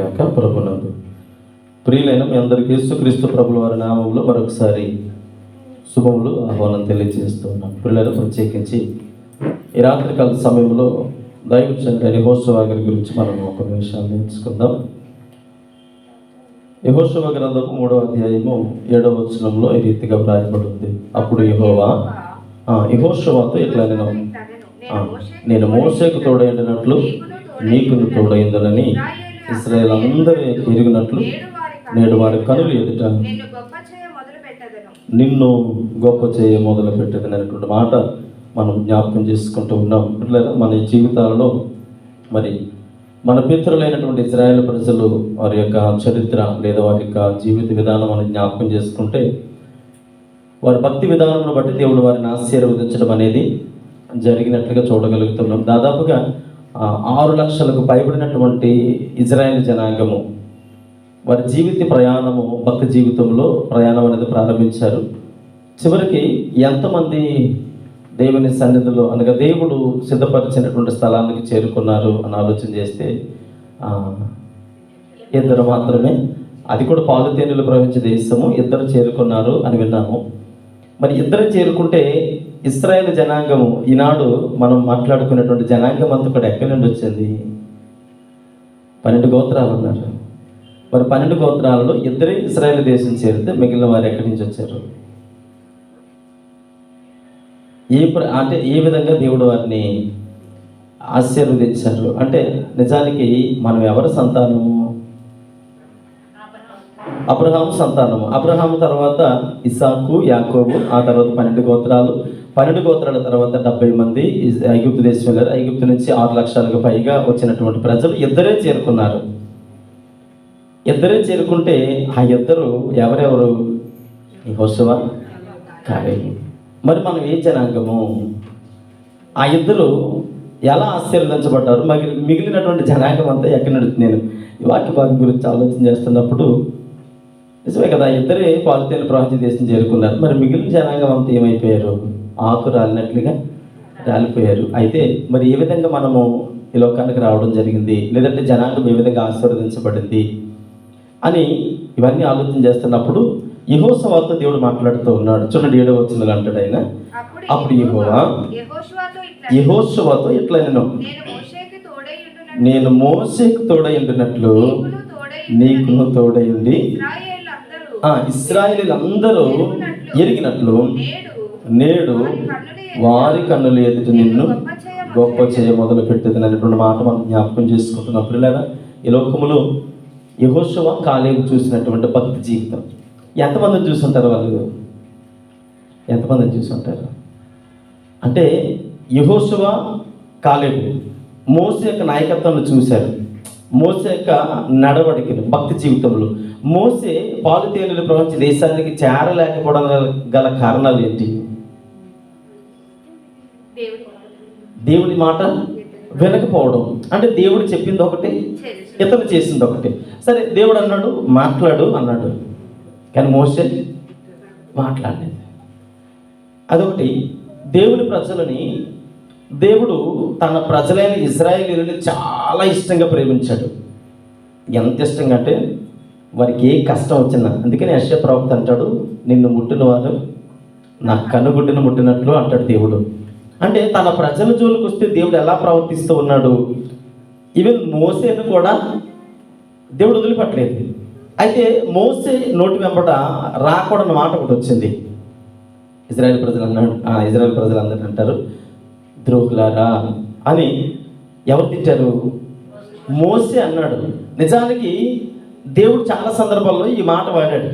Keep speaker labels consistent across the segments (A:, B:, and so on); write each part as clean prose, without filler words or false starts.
A: గాక ప్రభునందు. ప్రియులైన మీ అందరికీ యేసుక్రీస్తు ప్రభుల వారి నామంలో మరొకసారి శుభములు ఆహ్వానం తెలియజేస్తూ ఉన్నాం. పిల్లలు ప్రత్యేకించి ఈ రాత్రికాల సమయంలో దైవజనుడైన యెహోషువ గారి గురించి మనం ఒక విషయాన్ని నేర్చుకుందాం. యెహోషువ గ్రంథము 3వ అధ్యాయము 7వ వచనంలో ఈ రీతిగా వ్రాయబడింది. అప్పుడు యెహోషువతో ఇట్లా నేను మోషేకు తోడైనట్లు నీకును తోడైందునని ఇశ్రాయేలు అందరూ ఎరిగినట్లు నేడు వారి కనులు ఎదుట నిన్ను గొప్ప చేయ మొదలు పెట్టేది అనేటువంటి మాట మనం జ్ఞాపకం చేసుకుంటూ ఉన్నాం. ఇట్లా మన జీవితాలలో మరి మన పితరులైనటువంటి ఇశ్రాయేలు ప్రజలు వారి యొక్క చరిత్ర లేదా వారి యొక్క జీవిత విధానం మనం జ్ఞాపకం చేసుకుంటే వారి భక్తి విధానం బట్టి దేవుడు వారిని ఆశీర్వదించడం అనేది జరిగినట్లుగా చూడగలుగుతున్నాం. దాదాపుగా 6 లక్షలకు పైబడినటువంటి ఇజ్రాయేల్ జనాంగము వారి జీవిత ప్రయాణము, భక్తి జీవితంలో ప్రయాణం అనేది ప్రారంభించారు. చివరికి ఎంతమంది దేవుని సన్నిధిలో అనగా దేవుడు సిద్ధపరిచినటువంటి స్థలానికి చేరుకున్నారు అని ఆలోచన చేస్తే 2 మాత్రమే. అది కూడా పాలు తేనెలు ప్రవహించే దేశము. 2 చేరుకున్నారు అని విన్నాము. మరి 2 చేరుకుంటే ఇశ్రాయేలు జనాంగము ఈనాడు మనం మాట్లాడుకునేటువంటి జనాంగం అంతా కూడా ఎక్కడి నుండి వచ్చింది? 12 గోత్రాలు ఉన్నారు. మరి 12 గోత్రాలలో 2 ఇశ్రాయేలు దేశం చేరితే మిగిలిన వారు ఎక్కడి నుంచి వచ్చారు? అంటే ఏ విధంగా దేవుడు వారిని ఆశీర్వదించారు అంటే నిజానికి మనం ఎవరి సంతానము? అబ్రహాము సంతానము. అబ్రహాము తర్వాత ఇస్సాకు, యాకోబు, ఆ తర్వాత 12 గోత్రాలు. 12 గోత్రాల తర్వాత 70 మంది ఐగుప్తు దేశం వెళ్ళారు. ఐగుప్తు నుంచి 6 లక్షలకు పైగా వచ్చినటువంటి ప్రజలు 2 చేరుకున్నారు. 2 చేరుకుంటే ఆ 2 ఎవరెవరు? యెహోషువ, కాలేబు. మరి మనం ఏ జనాంగము? ఆ 2 ఎలా ఆశీర్వదించబడ్డారు? మిగిలినటువంటి జనాంగం అంతా ఎక్కడి నుండి? నేను ఈ వాక్య భాగం గురించి ఆలోచన చేస్తున్నప్పుడు నిజమే కదా, 2 పాలితేనెలు ప్రవహించే దేశం చేరుకున్నారు. మరి మిగిలిన జనాంగం అంతా ఏమైపోయారు? ఆకు రాలినట్లుగా రాలిపోయారు. అయితే మరి ఏ విధంగా మనము ఈ లోకానికి రావడం జరిగింది, లేదంటే జనాంగం ఏ విధంగా ఆశీర్వదించబడింది అని ఇవన్నీ ఆలోచన చేస్తున్నప్పుడు యెహోషువతో దేవుడు మాట్లాడుతూ ఉన్నాడు. చూడండి 7వ వచనంలో అంటాడు ఆయన, అప్పుడు యెహోషువతో ఇట్లా నేను మోషేకు తోడైండినట్లు నీకును తోడైండి ఇశ్రాయేలీయులందరూ ఎరిగినట్లు నేడు వారి కన్నుల ఎదుట నిన్ను గొప్ప చేయ మొదలు పెట్టేది అనేటువంటి మాట మనం జ్ఞాపకం చేసుకుంటున్నప్పుడు లేదా ఈ లోకములో యెహోషువ, కాలేబు చూసినటువంటి భక్తి జీవితం ఎంతమందిని చూసుంటారు? వాళ్ళు ఎంతమందిని చూసుంటారు అంటే యెహోషువ, కాలేబు మోషే యొక్క నాయకత్వాన్ని చూశారు. మోషే యొక్క నడవడికను భక్తి జీవితంలో మోషే పాలు తేనెలు ప్రవహించే దేశానికి చేరలేకపోవడం గల కారణాలు ఏంటి? దేవుని మాట వినకపోవడం. అంటే దేవుడు చెప్పింది ఒకటి, ఇతను చేసింది ఒకటి. సరే, దేవుడు అన్నాడు మాట్లాడు అన్నాడు, కానీ మోషే మాట్లాడలేదు. అదొకటి. దేవుని ప్రజలని దేవుడు తన ప్రజలైన ఇశ్రాయేలీయులని చాలా ఇష్టంగా ప్రేమించాడు. ఎంత ఇష్టంగా అంటే వారికి ఏ కష్టం వచ్చినా, అందుకని యెషయా ప్రవక్త అంటాడు, నిన్ను ముట్టిన వారు నా కనుగుడ్డును ముట్టినట్లు అంటాడు దేవుడు. అంటే తన ప్రజల జోలికి వస్తే దేవుడు ఎలా ప్రవర్తిస్తూ ఉన్నాడు? ఈవెన్ మోసేను కూడా దేవుడు వదిలిపెట్టలేదు. అయితే మోసే నోటి వెంబట రాకూడని మాట ఒకటి వచ్చింది. ఇజ్రాయేల్ ప్రజలు అందరూ అంటారు ద్రోహులారా అని. ఎవరు తిట్టారు? మోసే అన్నాడు. నిజానికి దేవుడు చాలా సందర్భాల్లో ఈ మాట వాడాడు.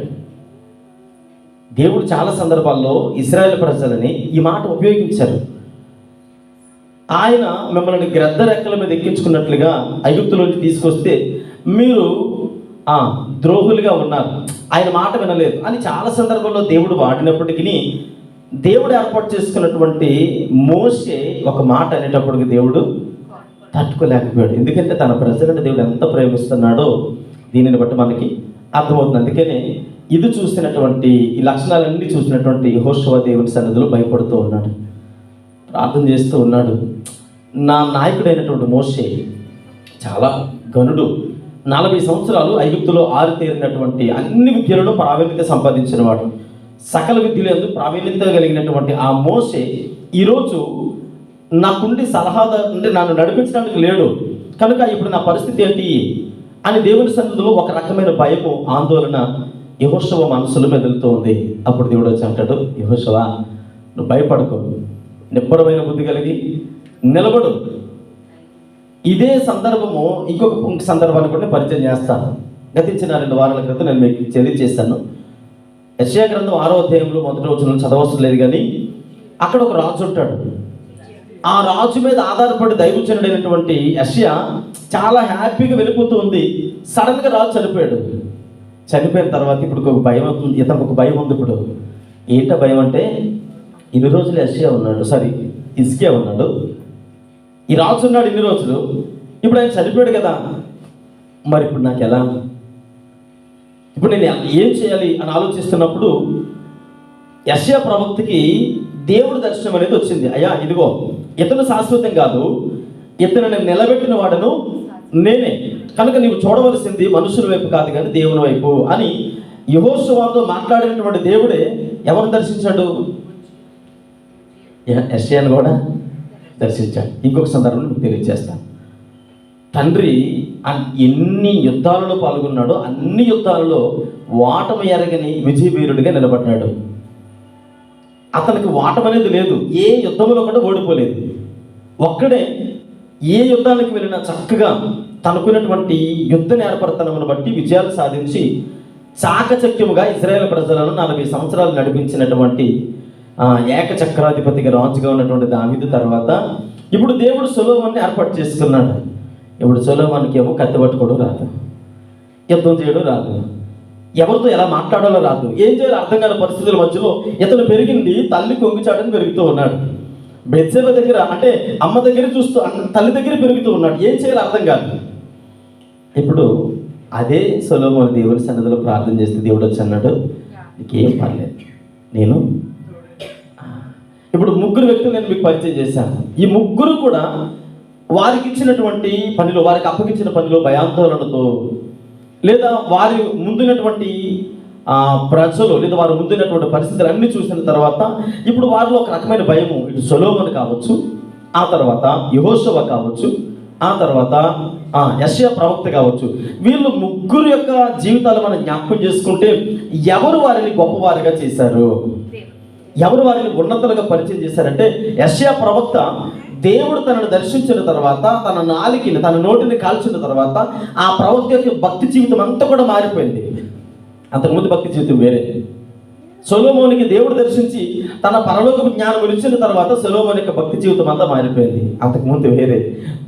A: దేవుడు చాలా సందర్భాల్లో ఇశ్రాయేల్ ప్రజలని ఈ మాట ఉపయోగించారు. ఆయన మిమ్మల్ని గ్రద్ద రెక్కల మీద ఎక్కించుకున్నట్లుగా ఐగుప్తులోంచి తీసుకొస్తే మీరు ద్రోహులుగా ఉన్నారు, ఆయన మాట వినలేదు అని చాలా సందర్భాల్లో దేవుడు వాడినప్పటికీ దేవుడు ఏర్పాటు చేసుకున్నటువంటి మోషే ఒక మాట అనేటప్పటికి దేవుడు తట్టుకోలేకపోయాడు. ఎందుకంటే తన ప్రజలను దేవుడు ఎంత ప్రేమిస్తున్నాడో దీనిని బట్టి మనకి అర్థమవుతుంది. అందుకనే ఇది చూసినటువంటి ఈ లక్షణాలన్నీ చూసినటువంటి యెహోషువ దేవుని సన్నిధిలో భయపడుతూ ఉన్నాడు, ప్రార్థన చేస్తూ ఉన్నాడు. నా నాయకుడైనటువంటి మోషే చాలా ఘనుడు, 40 సంవత్సరాలు ఐగుప్తులో ఆరితేరినటువంటి అన్ని విద్యలను ప్రావీణ్యత సంపాదించిన వాడు, సకల విద్యలందు ప్రావీణ్యత కలిగినటువంటి ఆ మోషే ఈరోజు నాకుండి సలహాదారు అంటే నన్ను నడిపించడానికి లేడు కనుక ఇప్పుడు నా పరిస్థితి ఏంటి అని దేవుని సన్నిధిలో ఒక రకమైన భయము, ఆందోళన యెహోషువ మనసులో మెదులుతూ ఉంది. అప్పుడు దేవుడు వచ్చి అంటాడు, యెహోషువ నువ్వు భయపడకు, నిబ్బరమైన బుద్ధి కలిగి నిలబడు. ఇదే సందర్భము ఇంకొక సందర్భాన్ని కూడా పరిచయం చేస్తాను. గతించిన 2 వారాల క్రితం నేను మీకు తెలియజేశాను. యెషయా గ్రంథం 6వ అధ్యాయంలో 1వ వచనం చదవవసరం లేదు, కానీ అక్కడ ఒక రాజు ఉంటాడు. ఆ రాజు మీద ఆధారపడి దైవజనుడైనటువంటి యెషయా చాలా హ్యాపీగా వెళ్ళిపోతూ ఉంది. సడన్గా రాజు చనిపోయాడు. చనిపోయిన తర్వాత ఇప్పుడు ఒక భయం, ఇతనికి ఒక భయం ఉంది. ఇప్పుడు ఏంటో భయం అంటే, ఇన్ని రోజులు హిజ్కియా ఉన్నాడు, ఈ రాజు ఉన్నాడు ఇన్ని రోజులు, ఇప్పుడు ఆయన చనిపోయాడు కదా, మరి ఇప్పుడు నాకు ఎలా, ఇప్పుడు నేను ఏం చేయాలి అని ఆలోచిస్తున్నప్పుడు యెషయా ప్రవక్తకి దేవుడి దర్శనం అనేది వచ్చింది. అయ్యా ఇదిగో ఇతను శాశ్వతం కాదు, ఇతను నేను నిలబెట్టిన వాడను నేనే, కనుక నీవు చూడవలసింది మనుషుల వైపు కాదు కానీ దేవుని వైపు అని యెహోషువతో మాట్లాడినటువంటి దేవుడే ఎవరిని దర్శించాడు? యెషయాను కూడా దర్శించాడు. ఇంకొక సందర్భంలో మీకు తెలియజేస్తాను. తండ్రి ఎన్ని యుద్ధాలలో పాల్గొన్నాడో అన్ని యుద్ధాలలో వాటమి ఎరగని విజయవీరుడిగా నిలబడ్డాడు. అతనికి వాటం అనేది లేదు, ఏ యుద్ధంలో కూడా ఓడిపోలేదు. ఒక్కడే ఏ యుద్ధానికి వెళ్ళినా చక్కగా తనకున్నటువంటి యుద్ధ నేర్పడతనమును బట్టి విజయాలు సాధించి చాకచక్యముగా ఇశ్రాయేలు ప్రజలను 40 సంవత్సరాలు నడిపించినటువంటి ఏకచక్రాధిపతిగా రాజుగా ఉన్నటువంటి దావీదు తర్వాత ఇప్పుడు దేవుడు సొలొమోన్ని ఏర్పాటు చేసుకున్నాడు. ఇప్పుడు సొలొమోనికి ఏమో కత్తి పట్టుకోవడం రాదు, యుద్ధం చేయడం రాదు, ఎవరితో ఎలా మాట్లాడాలో రాదు, ఏం చేయాలో అర్థం కాని పరిస్థితుల మధ్యలో ఇతను పెరిగింది తల్లి కొంగుచాడని పెరుగుతూ ఉన్నాడు. బెత్షెబ దగ్గర అంటే అమ్మ దగ్గర చూస్తూ తల్లి దగ్గర పెరుగుతూ ఉన్నాడు. ఏం చేయాలో అర్థం కాదు. ఇప్పుడు అదే సొలొమోను దేవుని సన్నిధిలో ప్రార్థన చేస్తే దేవుడు వచ్చి అన్నాడు, నీకేం పర్లేదు, నేను ఇప్పుడు 3 వ్యక్తులు నేను మీకు పరిచయం చేశాను. ఈ 3 కూడా వారికి ఇచ్చినటువంటి పనిలో, వారికి అప్పగించిన పనిలో భయాందోళనతో, లేదా వారి ముందున్నటువంటి ప్రజలు లేదా వారు ముందున్నటువంటి పరిస్థితులు అన్ని చూసిన తర్వాత ఇప్పుడు వారిలో ఒక రకమైన భయము, ఇటు సొలొమోను కావచ్చు, ఆ తర్వాత యెహోషువ కావచ్చు, ఆ తర్వాత యెషయా ప్రవక్త కావచ్చు, వీళ్ళు 3 యొక్క జీవితాలు మనం జ్ఞాపకం చేసుకుంటే ఎవరు వారిని గొప్పవారిగా చేశారు, ఎవరు వారిని ఉన్నతులుగా పరిచయం చేశారంటే యెషయా ప్రవక్త దేవుడు తనను దర్శించిన తర్వాత తన నోటిని కాల్చిన తర్వాత ఆ ప్రవక్త యొక్క భక్తి జీవితం అంతా కూడా మారిపోయింది. అంతకుముందు భక్తి జీవితం వేరే. సొలొమోనికి దేవుడు దర్శించి తన పరలోక జ్ఞానం ఇచ్చిన తర్వాత సొలొమోని యొక్క భక్తి జీవితం అంతా మారిపోయింది. అంతకుముందు వేరే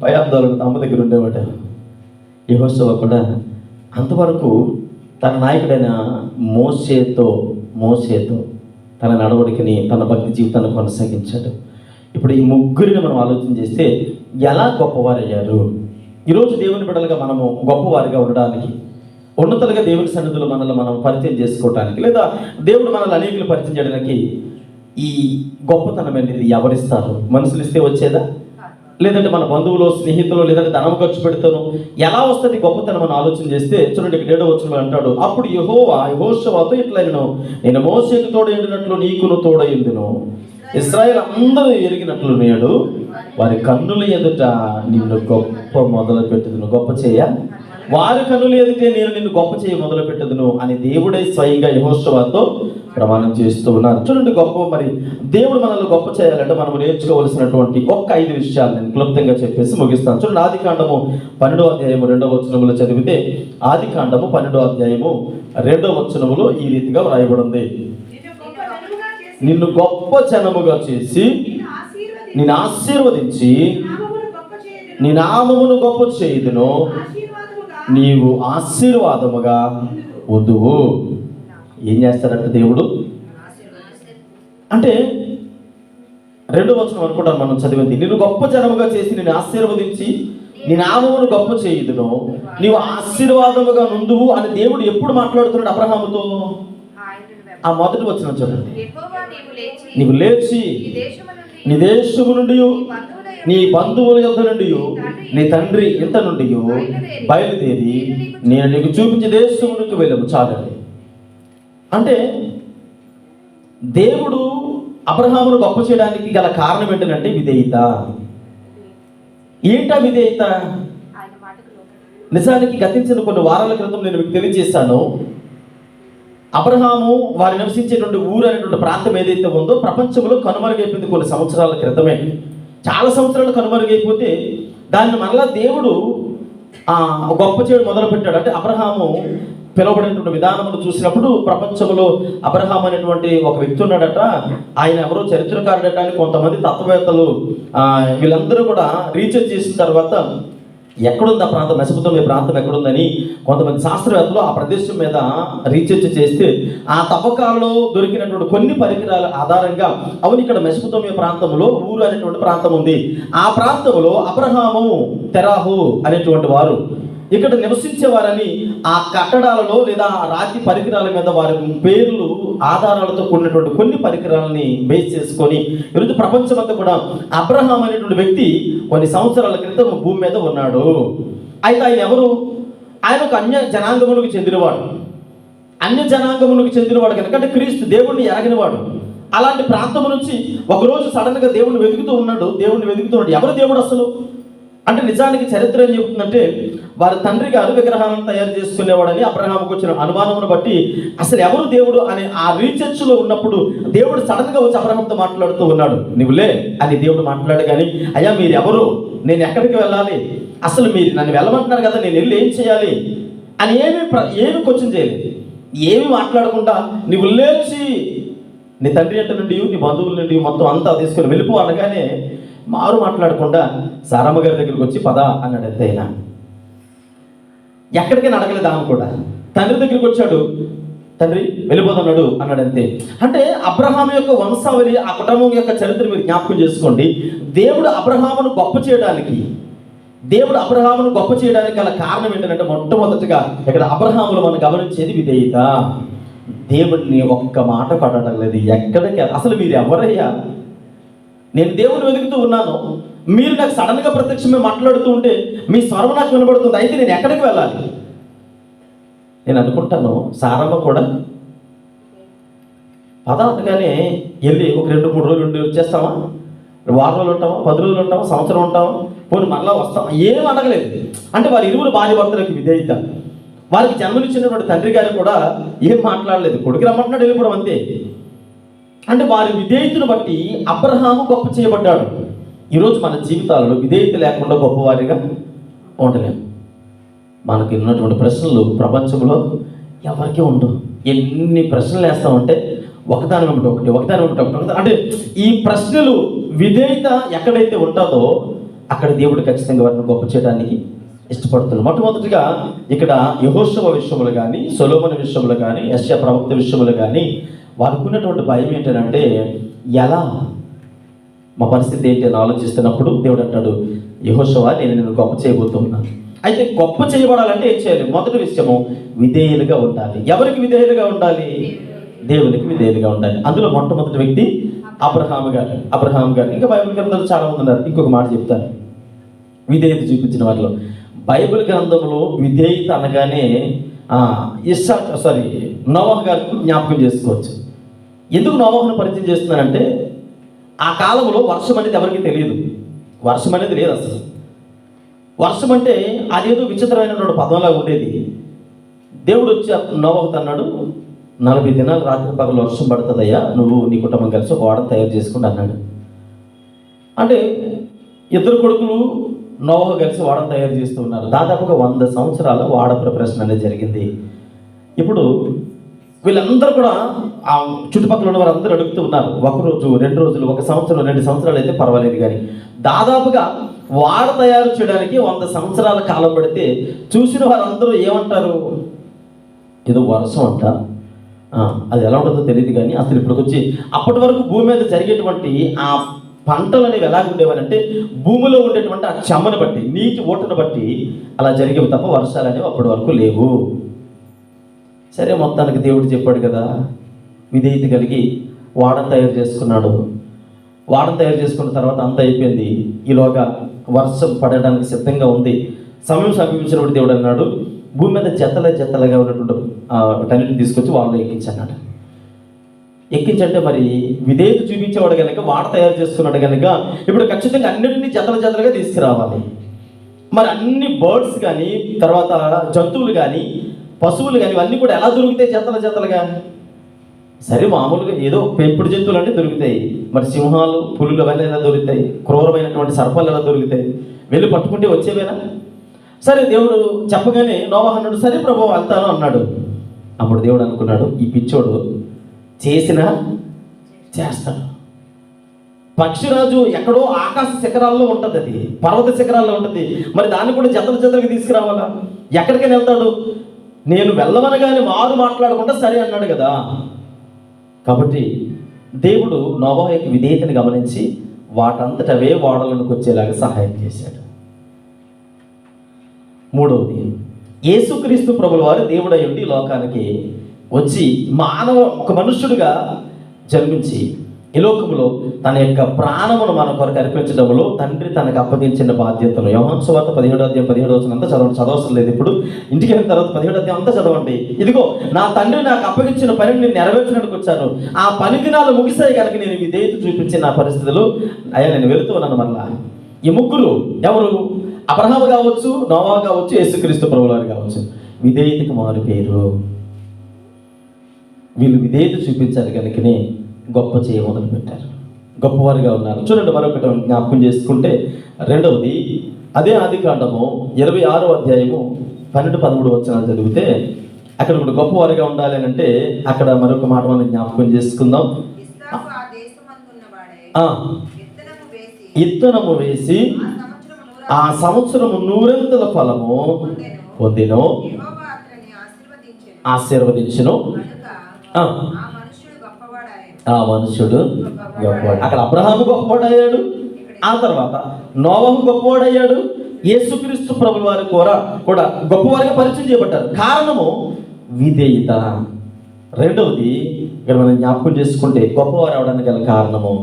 A: భయాందోళన అమ్మ దగ్గర ఉండేవాడు. యెహోషువ కూడా అంతవరకు తన నాయకుడైన మోషేతో తన నడవడికని, తన భక్తి జీవితాన్ని కొనసాగించాడు. ఇప్పుడు ఈ 3 మనం ఆలోచన చేస్తే ఎలా గొప్పవారయ్యారు? ఈరోజు దేవుని బిడ్డలుగా మనము గొప్పవారిగా ఉండడానికి, ఉన్నతులుగా దేవుని సన్నిధిలో మనల్ని మనం పరిచయం చేసుకోవడానికి, లేదా దేవుడు మనల్ని అనేకులు పరిచయం చేయడానికి ఈ గొప్పతనం అనేది ఎవరిస్తారు? మనుషులు ఇస్తే వచ్చేదా? లేదంటే మన బంధువులు, స్నేహితులు, లేదంటే ధనం ఖర్చు పెడతాను? ఎలా వస్తుంది గొప్పతనం మనం ఆలోచన చేస్తే చూడండి, 7వ వచనంలో అంటాడు, అప్పుడు యెహోషువతో ఇట్లా నేను మోషేకు తోడైనట్లు నీకును తోడైందును, ఇశ్రాయేలు అందరూ ఎరిగినట్లు నేడు వారి కన్నుల ఎదుట నిన్ను గొప్ప మొదలు పెట్టుదును, గొప్ప చేయ వారి కన్నుల ఎదుటే నేను నిన్ను గొప్ప చేయ మొదలు పెట్టుదును అని దేవుడే స్వయంగా యెహోషువతో ప్రమాణం చేస్తూ ఉన్నారు. చూడండి, మరి దేవుడు మనల్ని గొప్ప చేయాలంటే మనం నేర్చుకోవలసినటువంటి 5 విషయాలు నేను క్లుప్తంగా చెప్పేసి ముగిస్తాను. చూడండి, ఆదికాండము 12వ అధ్యాయము 2వ వచనములో చదివితే, ఆదికాండము 12వ అధ్యాయము 2వ వచనములో ఈ రీతిగా వ్రాయబడింది, నిన్ను గొప్ప జనముగా చేసి నిన్ను ఆశీర్వదించి నీ నామమును గొప్ప చేయుదును, నీవు ఆశీర్వాదముగా వదువు. ఏం చేస్తాడంటే దేవుడు అంటే 2వ వచనం అనుకుంటాను మనం చదివింది, నిన్ను గొప్ప జనముగా చేసి నిన్ను ఆశీర్వదించి నీ నామమును గొప్ప చేయుదును, నీవు ఆశీర్వాదముగా నుందువు అని దేవుడు ఎప్పుడు మాట్లాడుతున్నాడు అబ్రహాముతో? ఆ మొదటి వచనం చూడండి, నీవు లేచి నీ దేశము నుండి నీ బంధువుల యొద్ద నుండి నీ తండ్రి ఇంత నుండి బయలుదేరి నేను నీకు చూపించే దేశమునికి వెళ్ళము చాలండి. అంటే దేవుడు అబ్రహామును గొప్ప చేయడానికి గల కారణం ఏంటంటే విధేయత. ఏంటా విధేయత? నిజానికి గతించిన కొన్ని వారాల క్రితం నేను మీకు తెలియజేశాను, అబ్రహాము వారు నివసించేటువంటి ఊరు అనేటువంటి ప్రాంతం ఏదైతే ఉందో ప్రపంచంలో కనుమరుగైపోయింది కొన్ని సంవత్సరాల క్రితమే. చాలా సంవత్సరాలు కనుమరుగైపోతే దాన్ని మరలా దేవుడు గొప్ప చేయడం మొదలుపెట్టాడు. అంటే అబ్రహాము పిలువబడినటువంటి విధానమును చూసినప్పుడు ప్రపంచంలో అబ్రహాం అనేటువంటి ఒక వ్యక్తి ఉన్నాడట. ఆయన ఎవరో చరిత్రకారుడట అని కొంతమంది తత్వవేత్తలు వీళ్ళందరూ కూడా రీసెర్చ్ చేసిన తర్వాత ఎక్కడుంది ఆ ప్రాంతం, మెసొపొతామియా ప్రాంతం ఎక్కడుందని కొంతమంది శాస్త్రవేత్తలు ఆ ప్రదేశం మీద రీసెర్చ్ చేస్తే ఆ తవ్వకాలలో దొరికినటువంటి కొన్ని పరికరాల ఆధారంగా అవును ఇక్కడ మెసొపొతామియా ప్రాంతంలో ఊరు అనేటువంటి ప్రాంతం ఉంది. ఆ ప్రాంతంలో అబ్రహాము తెరాహు అనేటువంటి వారు ఇక్కడ నివసించేవారని ఆ కట్టడాలలో లేదా రాతి పరికరాల మీద వారి పేర్లు ఆధారాలతో కూడినటువంటి కొన్ని పరికరాలని బేస్ చేసుకొని ఈరోజు ప్రపంచమంతా కూడా అబ్రహాం అనేటువంటి వ్యక్తి కొన్ని సంవత్సరాల క్రితం భూమి మీద ఉన్నాడు. అయితే ఆయన ఎవరు? ఆయన ఒక అన్య జనాంగములకు చెందినవాడు. అన్య జనాంగములకు చెందినవాడు కనుక అంటే క్రీస్తు దేవుణ్ణి ఎరగినవాడు. అలాంటి ప్రాంతం నుంచి ఒకరోజు సడన్గా దేవుణ్ణి వెతుకుతూ ఉన్నాడు. ఎవరు దేవుడు అసలు అంటే నిజానికి చరిత్ర ఏం చెబుతుందంటే వారి తండ్రి గారు విగ్రహాలను తయారు చేసుకునేవాడని అబ్రహాముకు వచ్చిన అనుమానమును బట్టి అసలు ఎవరు దేవుడు అనే ఆ రీసెర్చ్లో ఉన్నప్పుడు దేవుడు సడన్గా వచ్చి అబ్రహాంతో మాట్లాడుతూ ఉన్నాడు. నువ్వులే అని దేవుడు మాట్లాడు కానీ అయ్యా మీరు ఎవరు, నేను ఎక్కడికి వెళ్ళాలి, అసలు మీరు నన్ను వెళ్ళమంటున్నారు కదా నేను వెళ్ళి ఏం చేయాలి అని ఏమి క్వశ్చన్ చేయలేదు. ఏమి మాట్లాడకుండా నువ్వు లేచి నీ తండ్రి ఇంటి నుండి నీ బంధువుల నుండి మొత్తం అంతా తీసుకొని వెళ్ళిపో అనగానే మారు మాట్లాడకుండా సారమ్మ గారి దగ్గరికి వచ్చి పద అన్నాడు. అంతే అయినా ఎక్కడికైనా అడగలేదు. ఆమె కూడా తండ్రి దగ్గరికి వచ్చాడు, తండ్రి వెళ్ళిపోతున్నాడు అన్నాడు. అంతే. అంటే అబ్రహాం యొక్క వంశావళి ఆ కుటుంబం యొక్క చరిత్ర మీరు జ్ఞాపకం చేసుకోండి. దేవుడు అబ్రహామును గొప్ప చేయడానికి గల కారణం ఏంటంటే మొట్టమొదటిగా ఇక్కడ అబ్రహాములో మనం గమనించేది విధేయత. దేవుడిని ఒక్క మాట కొట్టడం లేదు. ఎక్కడికి అసలు మీరు ఎవరయ్యా, నేను దేవుని వెతుకుతూ ఉన్నాను, మీరు నాకు సడన్గా ప్రత్యక్షమే మాట్లాడుతూ ఉంటే మీ స్వరం నాకు వినబడుతుంది, అయితే నేను ఎక్కడికి వెళ్ళాలి? నేను అనుకుంటాను సారమ్మ కూడా పదార్థగానే వెళ్ళి ఒక 2-3 రోజులు ఉండి వచ్చేస్తామా, వారం రోజులు ఉంటామా, 10 రోజులు ఉంటామా, సంవత్సరం ఉంటామా, పోనీ మరలా వస్తాం, ఏం అడగలేదు. అంటే వారి ఇరువురు భార్య భర్తలకు విధేయత. వారికి జన్మనిచ్చినటువంటి తండ్రి గారు కూడా ఏం మాట్లాడలేదు, కొడుకు రమ్మంటున్నాడు వెళ్ళిపోవడం అంతే. అంటే వారి విధేయతను బట్టి అబ్రహాము గొప్ప చేయబడ్డాడు. ఈరోజు మన జీవితాలలో విధేయత లేకుండా గొప్పవారిగా ఉండలేము. మనకి ఉన్నటువంటి ప్రశ్నలు ప్రపంచంలో ఎవరికీ ఉండవు. ఎన్ని ప్రశ్నలు వేస్తామంటే ఒకదాని వెంబడి ఒకటి. అంటే ఈ ప్రశ్నలు విధేయత ఎక్కడైతే ఉంటుందో అక్కడ దేవుడు ఖచ్చితంగా వారిని గొప్ప చేయడానికి ఇష్టపడుతున్నాడు. మొట్టమొదటిగా ఇక్కడ యెహోషువ విషయములు కానీ, సొలొమోను విషయములు కానీ, యెషయా ప్రవక్త విషయములు కానీ వారికి ఉన్నటువంటి భయం ఏంటంటే ఎలా మా పరిస్థితి ఏంటి అని ఆలోచిస్తున్నప్పుడు దేవుడు అంటాడు, యెహోషువ నేను నిన్ను గొప్ప చేయబోతున్నాను. అయితే గొప్ప చేయబడాలంటే ఏం చేయాలి? మొదటి విషయము విధేయులుగా ఉండాలి. ఎవరికి విధేయులుగా ఉండాలి? దేవునికి విధేయులుగా ఉండాలి. అందులో మొట్టమొదటి వ్యక్తి అబ్రహాము గారు. ఇంకా బైబిల్ గ్రంథంలో చాలా మంది ఉన్నారు. ఇంకొక మాట చెప్తాను, విధేయత చూపించిన వారిలో బైబిల్ గ్రంథంలో విధేయత అనగానే నోవహు గారికి జ్ఞాపకం చేసుకోవచ్చు. ఎందుకు నోవహును పరిచయం చేస్తున్నానంటే ఆ కాలంలో వర్షం అనేది ఎవరికి తెలియదు, వర్షం అనేది లేదు అసలు. వర్షం అంటే అదేదో విచిత్రమైనటువంటి పదంలా ఉండేది. దేవుడు వచ్చి నోవహుతో అన్నాడు, 40 దినాలు రాత్రి పగలు వర్షం పడుతుందయ్యా, నువ్వు నీ కుటుంబం కలిసి ఒక ఓడను తయారు చేసుకుంటూ అన్నాడు. అంటే 2 కొడుకులు నోవహు కలిసి ఓడను తయారు చేస్తూ ఉన్నారు. దాదాపుగా 100 సంవత్సరాల ఓడ ప్రిపరేషన్ అనేది జరిగింది. ఇప్పుడు వీళ్ళందరూ కూడా ఆ చుట్టుపక్కల ఉన్న వారందరూ అడుగుతూ ఉన్నారు, 1 రోజు 2 రోజులు 1 సంవత్సరం 2 సంవత్సరాలు అయితే పర్వాలేదు, కానీ దాదాపుగా ఓడ తయారు చేయడానికి 100 సంవత్సరాల కాలం పడితే చూసిన వారందరూ ఏమంటారు, ఏదో వర్షం అంట, అది ఎలా ఉంటుందో తెలియదు, కానీ అసలు ఇప్పటికొచ్చి అప్పటి వరకు భూమి మీద జరిగేటువంటి ఆ పంటలు అనేవి ఎలా ఉండేవారంటే భూమిలో ఉండేటువంటి ఆ చెమ్మను బట్టి, నీటి ఓటను బట్టి అలా జరిగేవి తప్ప వర్షాలు అనేవి అప్పటి వరకు లేవు. సరే, మొత్తానికి దేవుడు చెప్పాడు కదా, విధేయత కలిగి ఓడను తయారు చేసుకున్నాడు. వాడను తయారు చేసుకున్న తర్వాత అంతా అయిపోయింది. ఈలోగా వర్షం పడడానికి సిద్ధంగా ఉంది. సమయం సమీపించినప్పుడు దేవుడు అన్నాడు, భూమి మీద జతలుగా ఉన్నటువంటి వాటన్నిటిని తీసుకొచ్చి వాళ్ళు ఎక్కించన్నాడు. ఎక్కించంటే మరి విధేయత చూపించేవాడు కనుక, వాడ తయారు చేసుకున్నాడు కనుక ఇప్పుడు ఖచ్చితంగా అన్నిటినీ జతలుగా తీసుకురావాలి. మరి అన్ని బర్డ్స్ కానీ, తర్వాత జంతువులు కానీ, పశువులు కానీ ఇవన్నీ కూడా ఎలా దొరుకుతాయి జతలుగా? సరే, మామూలుగా ఏదో పెంపుడు జంతువులు అంటే దొరుకుతాయి. మరి సింహాలు, పులులు అవన్నీ ఎలా దొరుకుతాయి? క్రూరమైనటువంటి సర్పాలు ఎలా దొరుకుతాయి? వెళ్ళి పట్టుకుంటే వచ్చేవేనా? సరే, దేవుడు చెప్పగానే నోవహు అన్నాడు, సరే ప్రభువు వెళ్తాను అన్నాడు. అప్పుడు దేవుడు అనుకున్నాడు, ఈ పిచ్చోడు చేస్తాడు. పక్షిరాజు ఎక్కడో ఆకాశ శిఖరాల్లో ఉంటుంది, అది పర్వత శిఖరాల్లో ఉంటుంది. మరి దాన్ని కూడా జతలుగా తీసుకురావాలా? ఎక్కడికైనా వెళ్తాడు? నేను వెళ్ళమనగానే మారు మాట్లాడకుండా సరే అన్నాడు కదా. కాబట్టి దేవుడు నోవహు యొక్క విధేయతని గమనించి వాటంతటవే ఓడలకు వచ్చేలాగా సహాయం చేశాడు. మూడవది, యేసుక్రీస్తు ప్రభుల వారు దేవుడై ఉండి లోకానికి వచ్చి ఒక మనుష్యుడిగా జన్మించి ఈ లోకంలో తన యొక్క ప్రాణమును మన కొరకు అర్పించడంలో తండ్రి తనకు అప్పగించిన బాధ్యతలు. యోహాను సువార్త 17:17 అంతా చదవవసరం లేదు. ఇప్పుడు ఇంటికి వెళ్ళిన తర్వాత 17 అంతా చదవండి. ఇదిగో నా తండ్రి నాకు అప్పగించిన పనిని నేను నెరవేర్చడానికి వచ్చాను, ఆ పని దినాలు ముగిసాయి కనుక నేను విధేయత చూపించిన నా పరిస్థితులు అయ్యా నేను వెళుతూ ఉన్నాను. మళ్ళా ఈ ముగ్గురు ఎవరు? అబ్రహాము కావచ్చు, నోవహు కావచ్చు, యేసుక్రీస్తు ప్రభువారు కావచ్చు. విధేయతకు మారు పేరు. వీళ్ళు విధేయత చూపించాలి కనుకనే గొప్ప చేయ మొదలు పెట్టారు, గొప్పవారిగా ఉన్నారు. చూడండి, మరొకటి జ్ఞాపకం చేసుకుంటే రెండవది అదే ఆదికాండము 26వ అధ్యాయము 12-13 వచనాలు చదివితే అక్కడ కూడా గొప్పవారిగా ఉండాలి అని అంటే అక్కడ మరొక మాట మనం జ్ఞాపకం చేసుకుందాం. ఇత్తనము వేసి ఆ సంవత్సరము 100 ఫలము పొందెను, ఆశీర్వదించెను. ఆ మనుష్యుడు గొప్పవాడు. అక్కడ అబ్రహాము గొప్పవాడయ్యాడు, ఆ తర్వాత నోవహు గొప్పవాడయ్యాడు, యేసుక్రీస్తు ప్రభుల వారు కూడా గొప్పవారిగా పరిచయం చేయబడ్డారు. కారణము విధేయత. రెండవది ఇక్కడ మనం జ్ఞాపకం చేసుకుంటే గొప్పవారు అవడానికి గల కారణము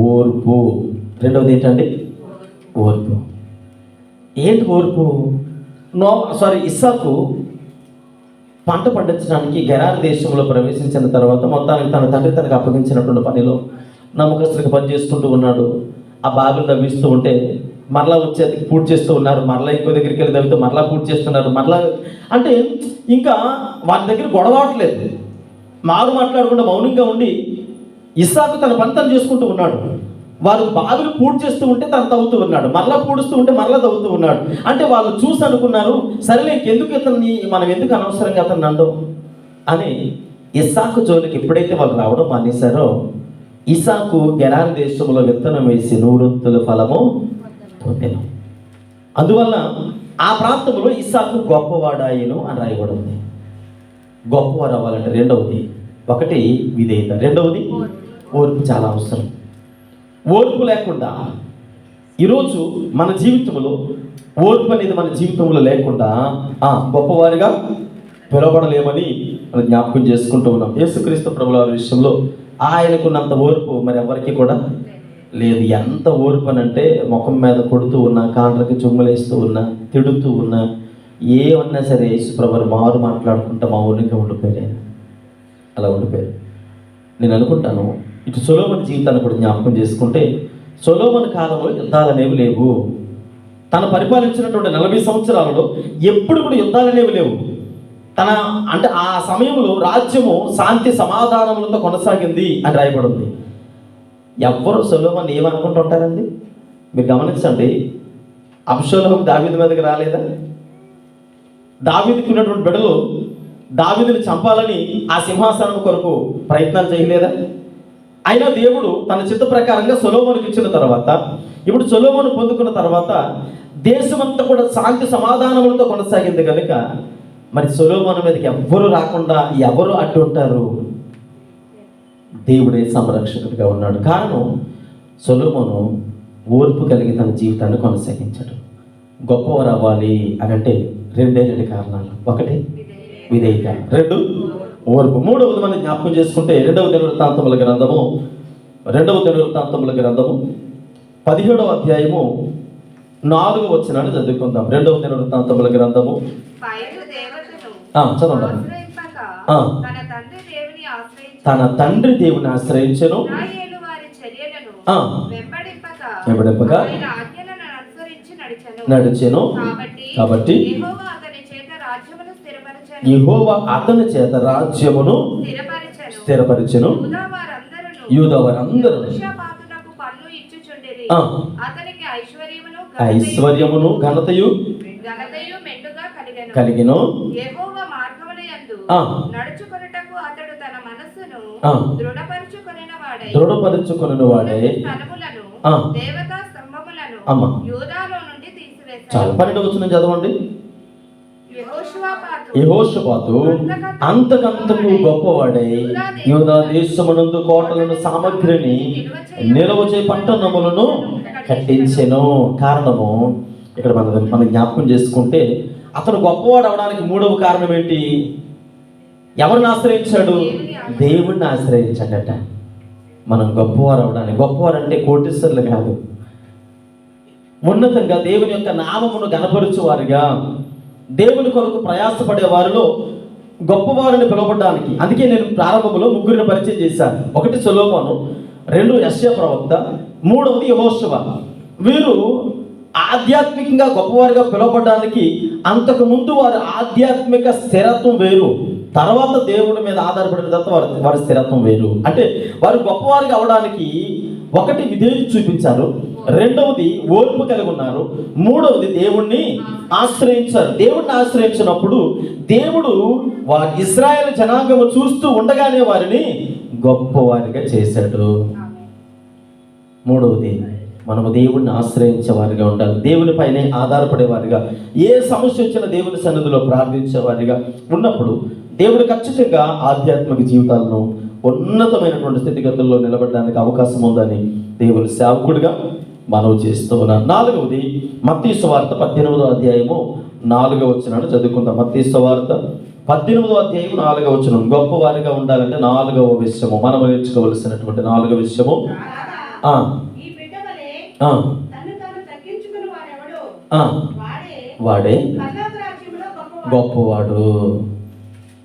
A: ఓర్పు. రెండవది ఏంటండి? ఓర్పు. ఏంటి ఓర్పు? ఇస్సాకు పంట పండించడానికి గెరారు దేశంలో ప్రవేశించిన తర్వాత మొత్తానికి తన తండ్రి తనకు అప్పగించినటువంటి పనిలో నమ్మకస్తులకు పని చేసుకుంటూ ఉన్నాడు. ఆ బావిలు తవ్విస్తూ ఉంటే మరలా వచ్చేది పూర్తి చేస్తూ ఉన్నారు, మరలా ఇంకో దగ్గరికి వెళ్ళి తవ్వితే మరలా పూర్తి చేస్తున్నారు. మరలా అంటే ఇంకా వారి దగ్గర గొడవట్లేదు, మారు మాట్లాడకుండా మౌనంగా ఉండి ఇస్సాకు తన పని తను చేసుకుంటూ ఉన్నాడు. వారు బావిలు పూర్తి చేస్తూ ఉంటే తను తవ్వుతూ ఉన్నాడు, మరలా పూడుస్తూ ఉంటే మరలా తవ్వుతూ ఉన్నాడు. అంటే వాళ్ళు చూసి అనుకున్నారు, సరేలే ఎందుకు ఇతన్ని మనం ఎందుకు అనవసరంగా అతన్ని అండం అని ఇస్సాకు జోలికి ఎప్పుడైతే వాళ్ళు రావడం మానేశారో ఇస్సాకు గెరారు దేశంలో విత్తనం వేసి 100 ఫలము పొందెను. అందువల్ల ఆ ప్రాంతంలో ఇస్సాకు గొప్పవాడాయను అని రాయబడి ఉంది. గొప్పవారు అవ్వాలంటే రెండవది ఒకటి విధేయత, రెండవది ఓర్పు చాలా అవసరం. ఓర్పు లేకుండా ఈరోజు మన జీవితంలో ఓర్పు అనేది మన జీవితంలో లేకుండా గొప్పవారిగా పిలవబడలేమని మనం జ్ఞాపకం చేసుకుంటూ ఉన్నాం. యేసుక్రీస్తు ప్రభుల విషయంలో ఆయనకున్నంత ఓర్పు మరి ఎవరికి కూడా లేదు. ఎంత ఓర్పు అని అంటే ముఖం మీద కొడుతూ ఉన్నా, కాండ్రకి చుమ్మలేస్తూ ఉన్నా, తిడుతూ ఉన్నా, ఏమన్నా సరే యేసు ప్రభువు మారు మాట్లాడుకుంటా మౌనంగా ఉండిపోయారు. అలా ఉండిపోయారు. నేను అనుకుంటాను ఇటు సొలొమోను జీవితాన్ని కూడా జ్ఞాపకం చేసుకుంటే సొలొమోను కాలంలో యుద్ధాలు అనేవి లేవు. తను పరిపాలించినటువంటి 40 సంవత్సరాలలో ఎప్పుడు కూడా యుద్ధాలు అనేవి లేవు. అంటే ఆ సమయంలో రాజ్యము శాంతి సమాధానములతో కొనసాగింది అని రాయబడింది. ఎవ్వరు సొలొమోను ఏమనుకుంటుంటారండి? మీరు గమనించండి, అబ్షాలోము దావీదు మీదకి రాలేదా? దావీదుకి ఉన్నటువంటి బిడ్డలు దావీదుని చంపాలని ఆ సింహాసనం కొరకు ప్రయత్నాలు చేయలేదా? అయినా దేవుడు తన చిత్త ప్రకారంగా సొలొమోనుకి ఇచ్చిన తర్వాత, ఇప్పుడు సొలొమోను పొందుకున్న తర్వాత దేశమంతా కూడా శాంతి సమాధానములతో కొనసాగింది కనుక మరి సొలొమోను మీదకి ఎవ్వరు రాకుండా ఎవరు అడ్డు ఉంటారు? దేవుడే సంరక్షకుడిగా ఉన్నాడు. కారణం సొలొమోను ఓర్పు కలిగి తన జీవితాన్ని కొనసాగించాడు. గొప్పవారు అవ్వాలి అని అంటే రెండు కారణాలు. ఒకటి విధేయత, రెండు ఓర్పు. మూడవది మనం జ్ఞాపకం చేసుకుంటే 2వ దినవృత్తాంతముల గ్రంథము రెండవ దినవృత్తాంతముల గ్రంథము 17వ అధ్యాయము 4వ వచనాన్ని చదువుకుందాం. రెండవ దినవృత్తాంతముల గ్రంథము చదవండి. తన తండ్రి దేవుని ఆశ్రయించెను, వెంబడింపక నడిచెను. కాబట్టి యెహోవా అతని చేత రాజ్యమును స్థిరపరిచెను. యూదా వారందరూ ఐశ్వర్యమును ఘనతయు కలిగిను. దృఢపరుచుకొనిన వాడే చాలా 12వ వచనం చదవండి. యెహోషాపాతు అంతకంతకు గొప్పవాడై యూదా దేశమునందు కోటలను సామగ్రిని నిలవ చే పట్టణములను కట్టించెను. కారణము ఇక్కడ మనం జ్ఞాపకం చేసుకుంటే అతను గొప్పవాడు అవడానికి 3వ కారణం ఏంటి? ఎవరిని ఆశ్రయించాడు? దేవుణ్ణి ఆశ్రయించాడట. మనం గొప్పవారు అవడానికి, గొప్పవారు అంటే కోటీశ్వరులు కాదు, ఉన్నతంగా దేవుని యొక్క నామమును గణపరుచు వారిగా, దేవుని కొరకు ప్రయాసపడే వారిలో గొప్పవారిని పిలువబడడానికి. అందుకే నేను ప్రారంభంలో 3 పరిచయం చేశాను. 1 సొలొమోను, 2 యెషయా ప్రవక్త, 3వది యెహోషువ. వీరు ఆధ్యాత్మికంగా గొప్పవారిగా పిలువబడడానికి అంతకు ముందు వారి ఆధ్యాత్మిక స్థిరత్వం వేరు, తర్వాత దేవుడి మీద ఆధారపడిన తర్వాత వారి స్థిరత్వం వేరు. అంటే వారు గొప్పవారిగా అవడానికి 1 విధేయత చూపించారు, 2వది ఓర్పు కలిగి ఉన్నారు, 3వది దేవుణ్ణి ఆశ్రయించారు. దేవుణ్ణి ఆశ్రయించినప్పుడు దేవుడు వారి ఇశ్రాయేలు జనాంగము చూస్తూ ఉండగానే వారిని గొప్పవారిగా చేశాడు. 3వది మనము దేవుణ్ణి ఆశ్రయించే వారిగా ఉండాలి, దేవుని పైనే ఆధారపడేవారిగా, ఏ సమస్య వచ్చినా దేవుని సన్నిధిలో ప్రార్థించేవారిగా ఉన్నప్పుడు దేవుడు ఖచ్చితంగా ఆధ్యాత్మిక జీవితాలను ఉన్నతమైనటువంటి స్థితిగతుల్లో నిలబడడానికి అవకాశం ఉందని దేవుని సేవకుడిగా మనవి చేస్తూ ఉన్నాను. 4వది మత్తయి సువార్త 18వ అధ్యాయము 4వ వచనాన్ని చదువుకుందాం. మత్తయి సువార్త 18వ అధ్యాయం 4వ వచనం. గొప్పవారిగా ఉండాలంటే 4వ విషయము, మనం నేర్చుకోవలసినటువంటి 4వ విషయము వాడే గొప్పవాడు.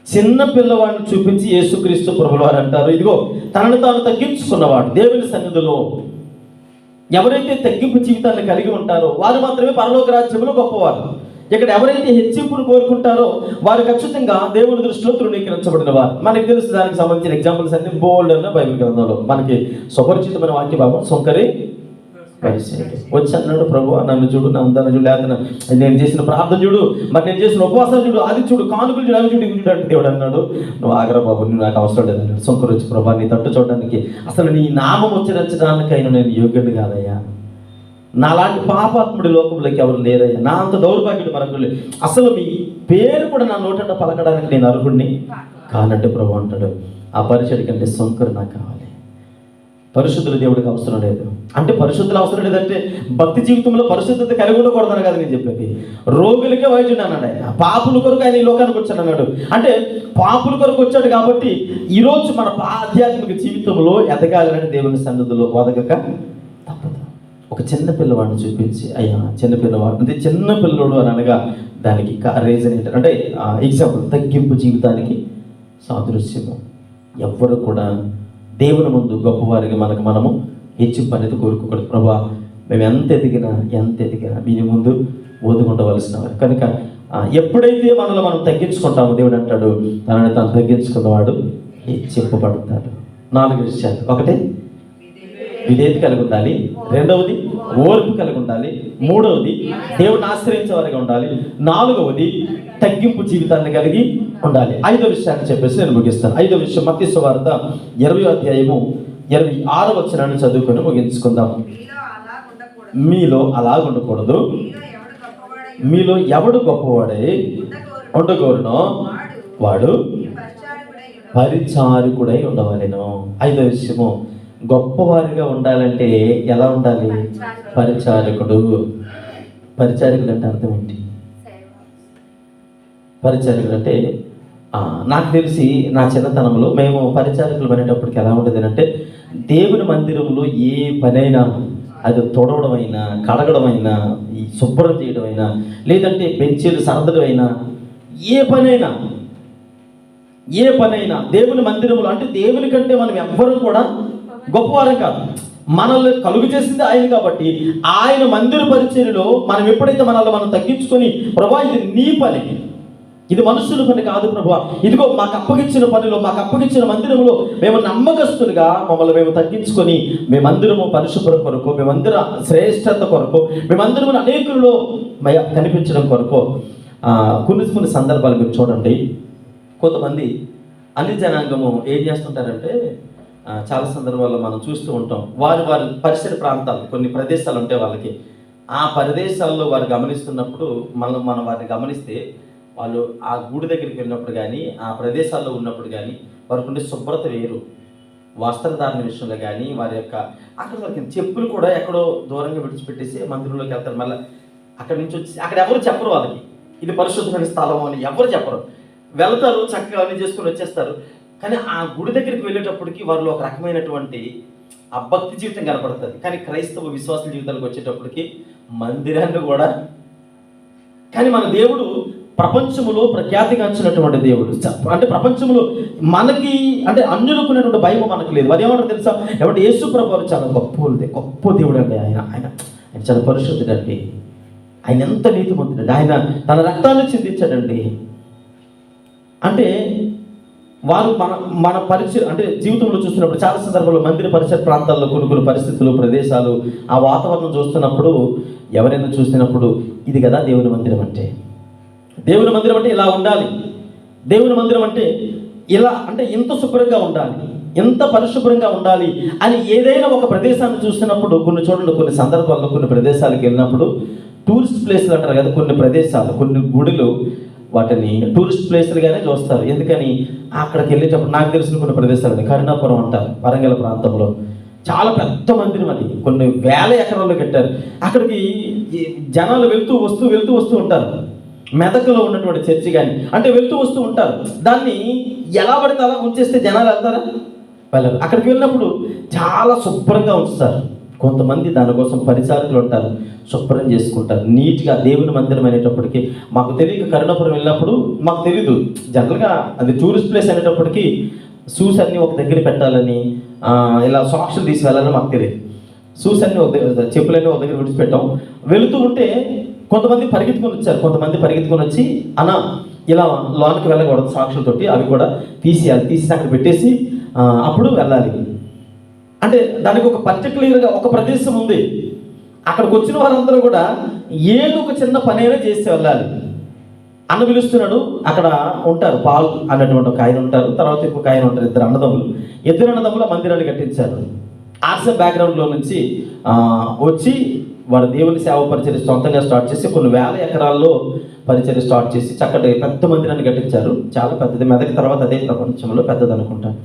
A: చిన్న పిల్లవాడిని చూపించి యేసుక్రీస్తు ప్రభువు వారు అంటారు, ఇదిగో తనను తాను తగ్గించుకున్నవాడు. దేవుని సన్నిధిలో ఎవరైతే తగ్గింపు జీవితాన్ని కలిగి ఉంటారో వారు మాత్రమే పరలోక రాజ్యంలో గొప్పవారు. ఇక్కడ ఎవరైతే హెచ్చింపును కోరుకుంటారో వారు ఖచ్చితంగా దేవుని దృష్టిలో తృణీకరించబడిన వారు. మనకి తెలుసు, దానికి సంబంధించిన ఎగ్జాంపుల్స్ అన్ని బోల్డ్ అన్న బైబిల్ గ్రంథంలో మనకి సుపరిచితమైన వాక్య భాగం. సొంకరి వచ్చి అన్నాడు, ప్రభు నన్ను చూడు, నా అందాన్ని చూడు, లేకపోతే నేను చేసిన ప్రార్థన చూడు, మరి నేను చేసిన ఉపవాసాలు చూడు, అది చూడు, కానుకలు చూడు, అవి చూడు, ఇవి చూడు అంటే దేవుడు అన్నాడు, నువ్వు ఆగరా బాబు, నువ్వు నాకు అవసరం లేదన్నాడు. సొంకరు వచ్చి, ప్రభా నీ తట్టు చూడడానికి, అసలు నీ నామం ఉచ్చరించడానికైనా నేను యోగ్యుడు కాదయ్యా, నాలాంటి పాపాత్ముడి లోకంలోకి ఎవరు లేరయ్యా, నా అంత దౌర్భాగ్యుడు మరొకరు లేదు, అసలు మీ పేరు కూడా నా నోటంట పలకడానికి నేను అర్హుడిని కానంటే ప్రభు అంటాడు, ఆ పరిచయం కంటే సొంకరు నాకు కావాలి. పరిశుద్ధుల దేవుడికి అవసరం లేదు అంటే, పరిశుద్ధులు అవసరం లేదంటే భక్తి జీవితంలో పరిశుద్ధత కలిగి ఉండకూడదని కాదు నేను చెప్పేది. రోగులకే వైద్యుడు అన్నాడు ఆయన, పాపుల కొరకు ఆయన ఈ లోకానికి వచ్చాడు అన్నాడు. అంటే పాపుల కొరకు వచ్చాడు కాబట్టి ఈరోజు మన ఆధ్యాత్మిక జీవితంలో ఎదగాలని దేవుని సన్నిధిలో వదగక తప్పదు. ఒక చిన్న పిల్లవాడిని చూపించి, అయ్యా చిన్న పిల్లవాడు అంటే చిన్న పిల్లడు అని అనగా దానికి రీజన్ ఏంటంటే ఎగ్జాంపుల్ తగ్గింపు జీవితానికి సాదృశ్యము. ఎవ్వరు కూడా దేవుని ముందు గొప్పవారిగా మనము హెచ్చింపు అనేది కోరుకోకూడదు. ప్రభా మేము ఎంత ఎదిగినా మీ ముందు ఓదుకుండవలసిన వారు కనుక ఎప్పుడైతే మనలో మనం తగ్గించుకుంటామో దేవుడు అంటాడు, తనని తాను తగ్గించుకున్నవాడు హెచ్చింపబడతాడు. 4 విషయాలు. 1 విధేయత కలిగి ఉండాలి, 2వది ఓర్పు కలిగి ఉండాలి, 3వది దేవుడిని ఆశ్రయించే వారిగా ఉండాలి, 4వది తగ్గింపు జీవితాన్ని కలిగి ఉండాలి. 5వ విషయాన్ని చెప్పేసి నేను ముగిస్తాను. 5వ విషయం మత్తయి సువార్త 20వ అధ్యాయము 26వ వచనాన్ని చదువుకొని ముగించుకుందాం. మీలో అలా ఉండకూడదు, మీలో ఎవడు గొప్పవాడై ఉండకూడనో వాడు పరిచారకుడై ఉండవలెను. 5వ విషయము, గొప్పవారిగా ఉండాలంటే ఎలా ఉండాలి? పరిచారకుడు. పరిచారకుడు అంటే అర్థం ఏంటి? పరిచారకుడు అంటే నాకు తెలిసి నా చిన్నతనంలో మేము పరిచారకులు పనేటప్పటికి ఎలా ఉండేది అంటే, దేవుని మందిరంలో ఏ పనైనా, అది తొడవడం అయినా, కడగడం అయినా, ఈ శుభ్రం చేయడం అయినా, లేదంటే బెంచీలు సరదడం అయినా, ఏ పనైనా దేవుని మందిరంలో, అంటే దేవుని కంటే మనం ఎవ్వరూ కూడా గొప్పవారం కాదు. మనల్ని కలుగు చేసింది ఆయన కాబట్టి ఆయన మందిర పరిచర్యలో మనం ఎప్పుడైతే మనల్ని మనం తగ్గించుకొని, ప్రభా ఇది నీ పని, ఇది మనుషుల పని కాదు ప్రభా, ఇదిగో మాకు అప్పగించిన పనిలో, మాకు అప్పగించిన మందిరంలో మేము నమ్మకస్తులుగా మమ్మల్ని మేము తగ్గించుకొని, మేమందరము పరిశుభ్రం కొరకు, మేమందర శ్రేష్టత కొరకు, మేమందరము అనేకుల్లో కనిపించడం కొరకు కొన్ని సందర్భాలు మీరు చూడండి. కొంతమంది అన్ని జనాంగము ఏం చేస్తుంటారంటే, చాలా సందర్భాల్లో మనం చూస్తూ ఉంటాం, వారి పరిసర ప్రాంతాలు, కొన్ని ప్రదేశాలు ఉంటాయి వాళ్ళకి, ఆ ప్రదేశాల్లో వారు గమనిస్తున్నప్పుడు మనం వారిని గమనిస్తే, వాళ్ళు ఆ గుడి దగ్గరికి వెళ్ళినప్పుడు కానీ, ఆ ప్రదేశాల్లో ఉన్నప్పుడు కానీ వారికి ఉండే శుభ్రత వేరు. వస్త్రధారణ విషయంలో కానీ, వారి యొక్క అక్కడ వరకు చెప్పులు కూడా ఎక్కడో దూరంగా విడిచిపెట్టేసి మందిరంలోకి వెళ్తారు. మళ్ళీ అక్కడి నుంచి వచ్చి అక్కడ ఎవరు చెప్పరు వాళ్ళకి ఇది పరిశుద్ధమైన స్థలం అని, ఎవరు చెప్పరు. వెళ్తారు, చక్కగా అన్ని చేసుకుని వచ్చేస్తారు. కానీ ఆ గుడి దగ్గరికి వెళ్ళేటప్పటికి వారిలో ఒక రకమైనటువంటి ఆ భక్తి జీవితం కనపడుతుంది. కానీ క్రైస్తవ విశ్వాస జీవితాలకు వచ్చేటప్పటికి మందిరాన్ని కూడా, కానీ మన దేవుడు ప్రపంచంలో ప్రఖ్యాతిగాంచినటువంటి దేవుడు. అంటే ప్రపంచంలో మనకి, అంటే అన్యులకున్నటువంటి భయం మనకు లేదు. అది ఏమంటారు తెలుసా? ఏమంటే యేసు ప్రభువు చాలా గొప్ప దేవుడు అండి. ఆయన చాలా పరిశుద్ధుడు అండి. ఆయన ఎంత నీతిమంతుడండి. ఆయన తన రక్తాన్ని చిందించాడండి. అంటే వారు మన పరిచయం, అంటే జీవితంలో చూస్తున్నప్పుడు చాలా సందర్భాల్లో మందిర పరిసర ప్రాంతాల్లో కొన్ని పరిస్థితులు, ప్రదేశాలు, ఆ వాతావరణం చూస్తున్నప్పుడు, ఎవరైనా చూసినప్పుడు ఇది కదా దేవుని మందిరం అంటే. దేవుని మందిరం అంటే ఇలా ఉండాలి, దేవుని మందిరం అంటే ఇలా, అంటే ఇంత శుభ్రంగా ఉండాలి, ఎంత పరిశుభ్రంగా ఉండాలి అని ఏదైనా ఒక ప్రదేశాన్ని చూసినప్పుడు, కొన్ని సందర్భాల్లో కొన్ని ప్రదేశాలకు వెళ్ళినప్పుడు, టూరిస్ట్ ప్లేస్లు అంటారు కదా, కొన్ని ప్రదేశాలు, కొన్ని గుడులు, వాటిని టూరిస్ట్ ప్లేస్లుగానే చూస్తారు. ఎందుకని? అక్కడికి వెళ్ళేటప్పుడు నాకు తెలిసిన కొన్ని ప్రదేశాలు, కరుణాపురం అంటారు, వరంగల్ ప్రాంతంలో చాలా పెద్ద మందిరం, అది కొన్ని వేల ఎకరాల్లో కట్టారు. అక్కడికి జనాలు వెళ్తూ వస్తూ ఉంటారు. మెదకులో ఉన్నటువంటి చర్చి కానీ, అంటే వెళ్తూ వస్తూ ఉంటారు. దాన్ని ఎలా పడితే అలా ఉంచేస్తే జనాలు వెళ్తారా? వెళ్ళరు. అక్కడికి వెళ్ళినప్పుడు చాలా శుభ్రంగా ఉంచుతారు. కొంతమంది దానికోసం పరిచారకులు ఉంటారు, శుభ్రం చేసుకుంటారు నీట్గా. దేవుని మందిరం అనేటప్పటికీ మాకు తెలియక కరుణాపురం వెళ్ళినప్పుడు మాకు తెలీదు, జనరల్గా అది టూరిస్ట్ ప్లేస్ అనేటప్పటికీ షూస్ అన్నీ ఒక దగ్గర పెట్టాలని, ఇలా సాక్స్లు తీసి వెళ్ళాలని మాకు తెలియదు. షూస్ అన్నీ చెప్పులన్నీ ఒక దగ్గర విడిచిపెట్టాం. వెళుతూ ఉంటే కొంతమంది పరిగెత్తుకొని వచ్చారు. కొంతమంది పరిగెత్తుకొని వచ్చి, అన్న ఇలా లోనికి వెళ్ళకూడదు, సాక్షులతోటి అవి కూడా తీసేయాలి, తీసి అక్కడ పెట్టేసి అప్పుడు వెళ్ళాలి. అంటే దానికి ఒక పర్టికులర్గా ఒక ప్రదేశం ఉంది. అక్కడికి వచ్చిన వారందరూ కూడా ఏదో ఒక చిన్న పనైనా చేసి వెళ్ళాలి. అన్న పిలుస్తున్నాడు, అక్కడ ఉంటారు, పాల్ అన్నటువంటి ఒక ఆయన ఉంటారు, తర్వాత ఇంకొక ఆయన ఉంటారు, ఇద్దరు అన్నదమ్ములు మందిరాన్ని కట్టించారు. ఆర్ట్స్ బ్యాక్గ్రౌండ్లో నుంచి వచ్చి వాడు దేవుని సేవ పరిచర్య సొంతంగా స్టార్ట్ చేసి కొన్ని వేల ఎకరాల్లో పరిచర్య స్టార్ట్ చేసి చక్కటి పెద్ద మందిరాన్ని కట్టించారు. చాలా పెద్దది, మెదక్ తర్వాత అదే ప్రపంచంలో పెద్దది అనుకుంటాను.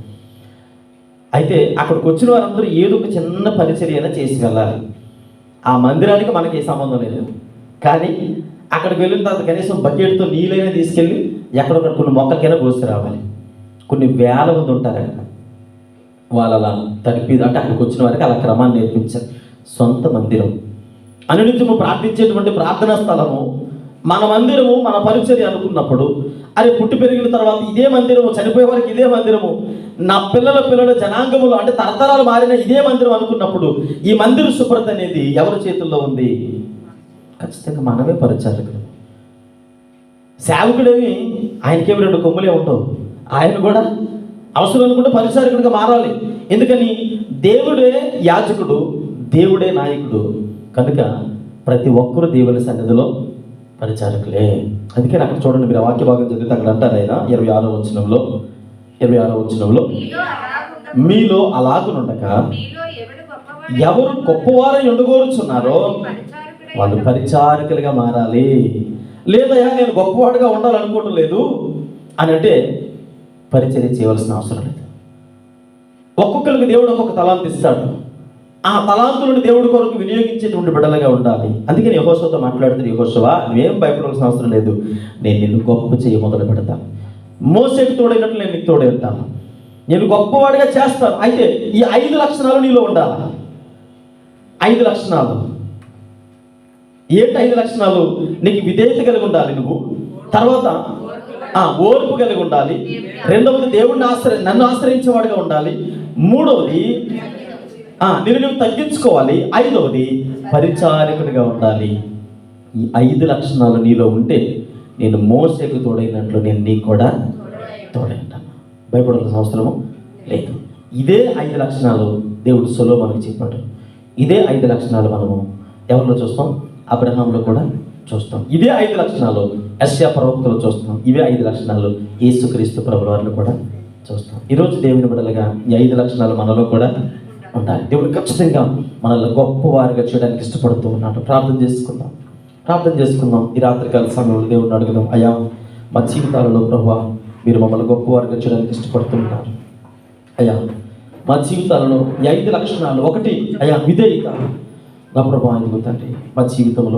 A: అయితే అక్కడికి వచ్చిన వారందరూ ఏదో ఒక చిన్న పరిచర్య చేసి వెళ్ళాలి. ఆ మందిరానికి మనకి ఏ సంబంధం లేదు, కానీ అక్కడికి వెళ్ళిన తర్వాత కనీసం బకెట్తో నీళ్ళైనా తీసుకెళ్ళి ఎక్కడొక్కడ కొన్ని మొక్కలకైనా పోసి రావాలి. కొన్ని వేల మంది ఉంటారు అక్కడ, వాళ్ళు అలా తడిపి, అంటే అక్కడికి వచ్చిన వారికి అలా క్రమాన్ని నేర్పించారు. సొంత మందిరం, అనునిత్యము ప్రార్థించేటువంటి ప్రార్థనా స్థలము, మన మందిరము, మన పరిచర్య అనుకున్నప్పుడు, అరే పుట్టి పెరిగిన తర్వాత ఇదే మందిరము, చనిపోయే వారికి ఇదే మందిరము, నా పిల్లల జనాంగములు, అంటే తరతరాలు మారిన ఇదే మందిరం అనుకున్నప్పుడు, ఈ మందిర శుభ్రత అనేది ఎవరి చేతుల్లో ఉంది? ఖచ్చితంగా మనమే పరిచారకుడు. సేవకుడేమి ఆయనకేమి 2 కొమ్ములే ఉండవు, ఆయన కూడా అవసరం అనుకుంటే పరిచారకుడిగా మారాలి. ఎందుకని? దేవుడే యాజకుడు, దేవుడే నాయకుడు కనుక ప్రతి ఒక్కరూ దేవుని సన్నిధిలో పరిచారకులే. అందుకని అక్కడ చూడండి, మీరు వాక్య భాగం చదివితే అక్కడ అంటారు ఆయన 26వ వచనంలో మీలో అలాగునుండక ఎవరు గొప్పవారై ఉండగోరుచున్నారో వాళ్ళు పరిచారకులుగా మారాలి. లేదయా నేను గొప్పవాడుగా ఉండాలనుకోవటం లేదు అని అంటే పరిచర్య చేయవలసిన అవసరం లేదు. ఒక్కొక్కరికి దేవుడు ఒక్కొక్క తలాంతు ఇస్తాడు. ఆ తలాంతులను దేవుడి కొరకు వినియోగించేటువంటి బిడ్డలుగా ఉండాలి. అందుకని యెహోషువతో మాట్లాడుతున్న, యెహోషువ నువ్వేం భయపడవలసిన అవసరం లేదు, నేను నిన్ను గొప్ప చేయ మొదలు పెడతాను. మోసేకు తోడైనట్లు నేను నీకు తోడై ఉంటాను, నేను గొప్పవాడిగా చేస్తాను. అయితే ఈ 5 లక్షణాలు నీలో ఉండాలి. 5 లక్షణాలు ఏంటి? 5 లక్షణాలు. నీకు విధేయత కలిగి ఉండాలి నువ్వు. తర్వాత ఓర్పు కలిగి ఉండాలి. రెండవది నన్ను ఆశ్రయించేవాడుగా ఉండాలి. మూడవది నిన్ను నువ్వు తగ్గించుకోవాలి. ఐదవది పరిచారకుడిగా ఉండాలి. ఈ 5 లక్షణాలు నీలో ఉంటే నేను మోసేకు తోడైనట్లు నేను నీకు కూడా తోడై ఉంటాను. భయపడాల్సిన అవసరము లేదు. ఇదే 5 లక్షణాలు దేవుడు సొలొమోనుకు చెప్పాడు. ఇదే 5 లక్షణాలు మనము ఎవరిలో చూస్తాం? అబ్రహాంలో కూడా చూస్తాం. ఇదే 5 లక్షణాలు యెషయా ప్రవక్తలో చూస్తాం. ఇవే 5 లక్షణాలు యేసుక్రీస్తు ప్రభువు వారిలో కూడా చూస్తాం. ఈరోజు దేవుని బిడ్డలుగా ఈ 5 లక్షణాలు మనలో కూడా ఉండాలి. దేవుడు ఖచ్చితంగా మనల్ని గొప్పవారిగా చేయడానికి ఇష్టపడుతూ ఉన్నాడు. ప్రార్థన చేసుకుందాం. ఈ రాత్రికాల సమయంలో దేవుడిని అడుగుదాం, అయ్యా మా జీవితాలలో ప్రభువా మీరు మమ్మల్ని గొప్పవారిగా చేయడానికి ఇష్టపడుతున్నారు. అయ్యా మా జీవితాలలో ఈ 5 లక్షణాలు. ఒకటి అయ్యా విధేయత. నా ప్రభువా తండ్రి మా జీవితంలో